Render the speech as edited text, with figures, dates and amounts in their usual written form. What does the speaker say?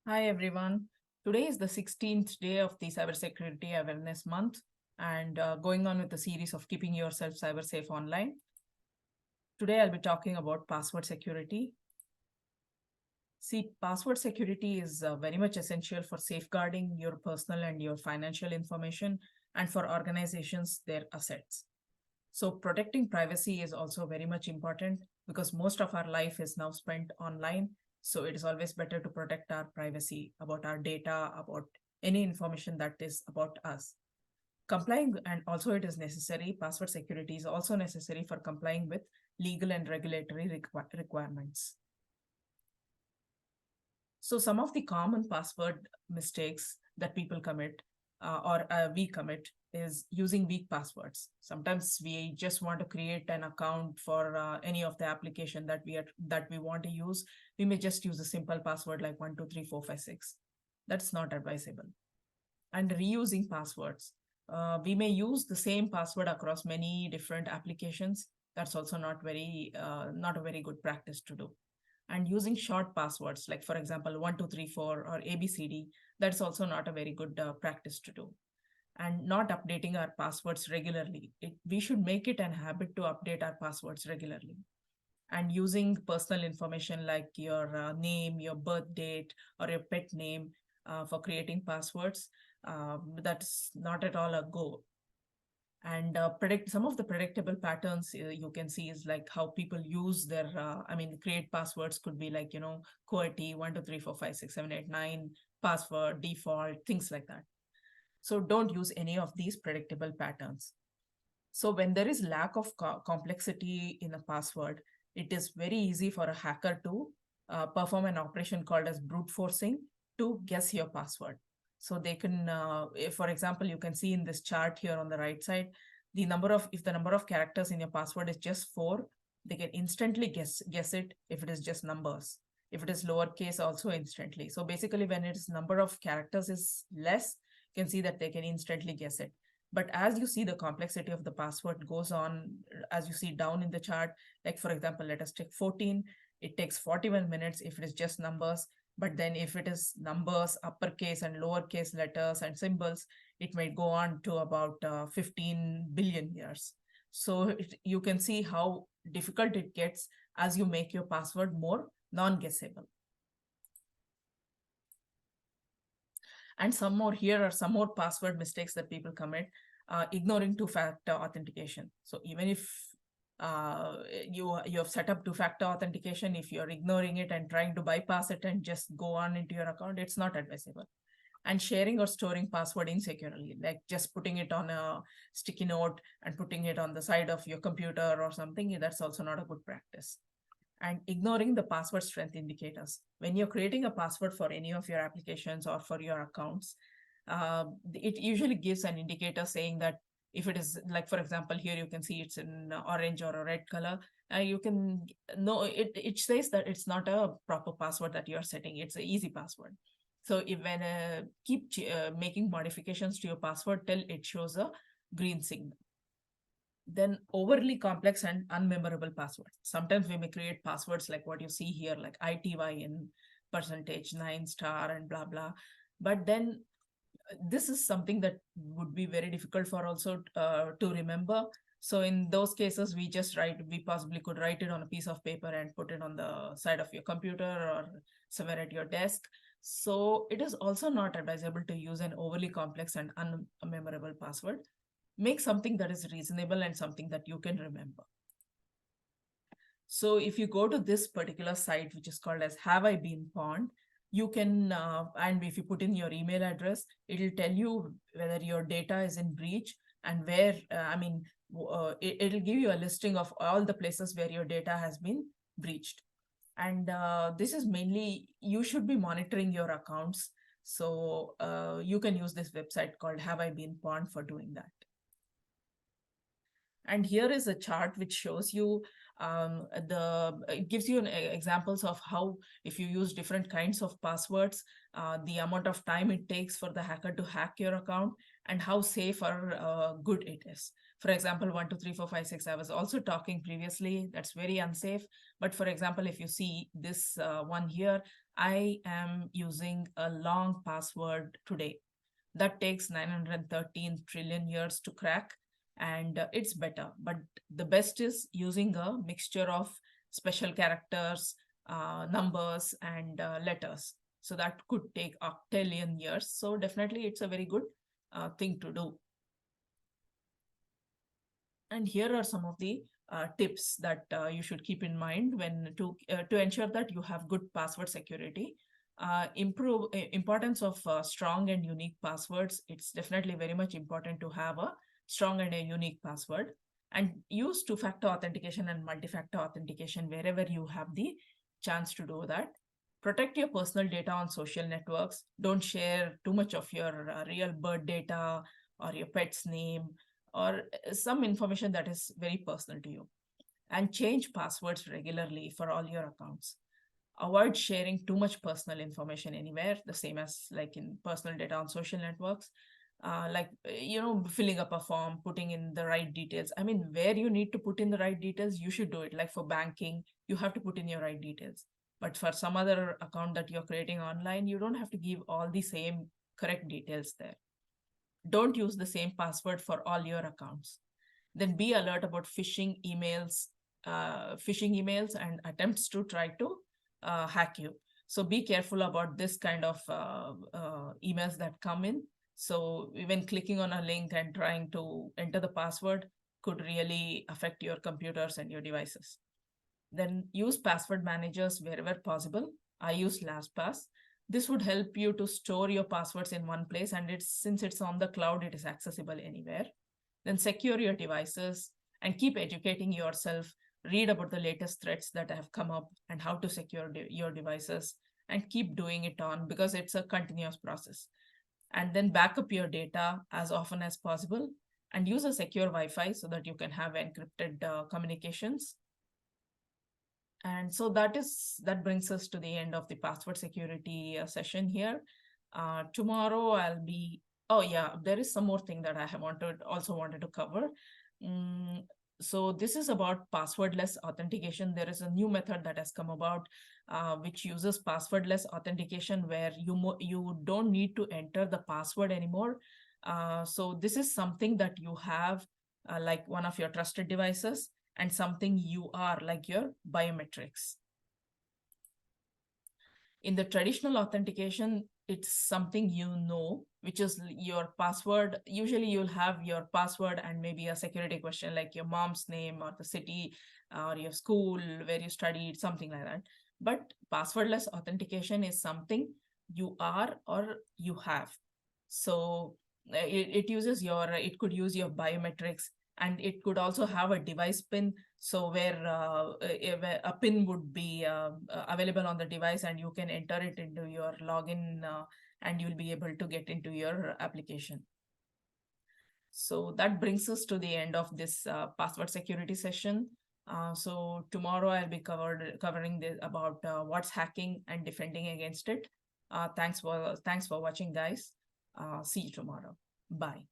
Hi everyone. Today is the 16th day of the Cybersecurity Awareness Month and going on with the series of keeping yourself cyber safe online. Today I'll be talking about password security. See, password security is very much essential for safeguarding your personal and your financial information and for organizations their assets. So protecting privacy is also very much important because most of our life is now spent online. So it is always better to protect our privacy about our data, about any information that is about us. Complying, and also it is necessary, password security is also necessary for complying with legal and regulatory requirements. So some of the common password mistakes that people commit or we commit is using weak passwords. Sometimes we just want to create an account for any of the application that we want to use. We may just use a simple password like 1234556. That's not advisable. And reusing passwords. We may use the same password across many different applications. That's also not a very good practice to do. And using short passwords, like for example, 1234 or ABCD, that's also not a very good practice to do. And not updating our passwords regularly. We should make it an habit to update our passwords regularly. And using personal information like your name, your birth date, or your pet name for creating passwords, that's not at all a go. And predict some of the predictable patterns you can see is like how people use their create passwords could be like QWERTY 123456789 password default, things like that. So don't use any of these predictable patterns. So when there is lack of complexity in a password, it is very easy for a hacker to perform an operation called as brute forcing to guess your password. So they can, if, for example, you can see in this chart here on the right side, if the number of characters in your password is just 4, they can instantly guess it if it is just numbers. If it is lowercase, also instantly. So basically, when its number of characters is less, you can see that they can instantly guess it. But as you see the complexity of the password goes on, as you see down in the chart, like for example, let us take 14, it takes 41 minutes if it is just numbers. But then if it is numbers, uppercase and lowercase letters and symbols, it might go on to about 15 billion years. So you can see how difficult it gets as you make your password more non-guessable. And here are some more password mistakes that people commit. Ignoring two-factor authentication. So even if you have set up two-factor authentication, if you're ignoring it and trying to bypass it and just go on into your account, it's not advisable. And sharing or storing password insecurely, like just putting it on a sticky note and putting it on the side of your computer or something, that's also not a good practice. And ignoring the password strength indicators. When you're creating a password for any of your applications or for your accounts, it usually gives an indicator saying that if it is like, for example, here you can see it's in orange or a red color, you can know it says that it's not a proper password that you're setting. It's an easy password. So if when keep making modifications to your password till it shows a green signal. Then overly complex and unmemorable passwords. Sometimes we may create passwords like what you see here, like ITY in percentage 9 star and blah, blah. But then this is something that would be very difficult for also to remember. So in those cases, we possibly could write it on a piece of paper and put it on the side of your computer or somewhere at your desk. So it is also not advisable to use an overly complex and unmemorable password. Make something that is reasonable and something that you can remember. So if you go to this particular site, which is called as Have I Been Pawned, you can, and if you put in your email address, it'll tell you whether your data is in breach and where, it'll give you a listing of all the places where your data has been breached. And this is mainly, you should be monitoring your accounts. So you can use this website called Have I Been Pawned for doing that. And here is a chart which shows you it gives you examples of how if you use different kinds of passwords, the amount of time it takes for the hacker to hack your account and how safe or good it is. For example, 1234566, I was also talking previously, that's very unsafe. But for example, if you see this one here, I am using a long password today. That takes 913 trillion years to crack, and it's better. But the best is using a mixture of special characters, numbers, and letters. So that could take octillion years. So definitely it's a very good thing to do. And here are some of the tips that you should keep in mind when to ensure that you have good password security. Importance of strong and unique passwords. It's definitely very much important to have a strong and a unique password. And use two-factor authentication and multi-factor authentication wherever you have the chance to do that. Protect your personal data on social networks. Don't share too much of your real birth data or your pet's name or some information that is very personal to you. And change passwords regularly for all your accounts. Avoid sharing too much personal information anywhere, the same as like in personal data on social networks. Filling up a form, putting in the right details. I mean, where you need to put in the right details, you should do it. Like for banking, you have to put in your right details. But for some other account that you're creating online, you don't have to give all the same correct details there. Don't use the same password for all your accounts. Then be alert about phishing emails and attempts to try to hack you. So be careful about this kind of emails that come in. So even clicking on a link and trying to enter the password could really affect your computers and your devices. Then use password managers wherever possible. I use LastPass. This would help you to store your passwords in one place, and since it's on the cloud, it is accessible anywhere. Then secure your devices and keep educating yourself. Read about the latest threats that have come up and how to secure your devices, and keep doing it on, because it's a continuous process. And then back up your data as often as possible, and use a secure Wi-Fi so that you can have encrypted communications. And so that brings us to the end of the password security session here. Tomorrow oh yeah, there is some more thing that I have also wanted to cover. So this is about passwordless authentication. There is a new method that has come about, which uses passwordless authentication, where you don't need to enter the password anymore. So this is something that you have like one of your trusted devices, and something you are like your biometrics. In the traditional authentication, it's something which is your password. Usually you'll have your password and maybe a security question like your mom's name or the city or your school where you studied, something like that. But passwordless authentication is something you are or you have. So it could use your biometrics, and it could also have a device pin. So where a pin would be available on the device, and you can enter it into your login, and you'll be able to get into your application. So that brings us to the end of this password security session. So tomorrow I'll be covering about what's hacking and defending against it. Thanks for watching, guys. See you tomorrow. Bye.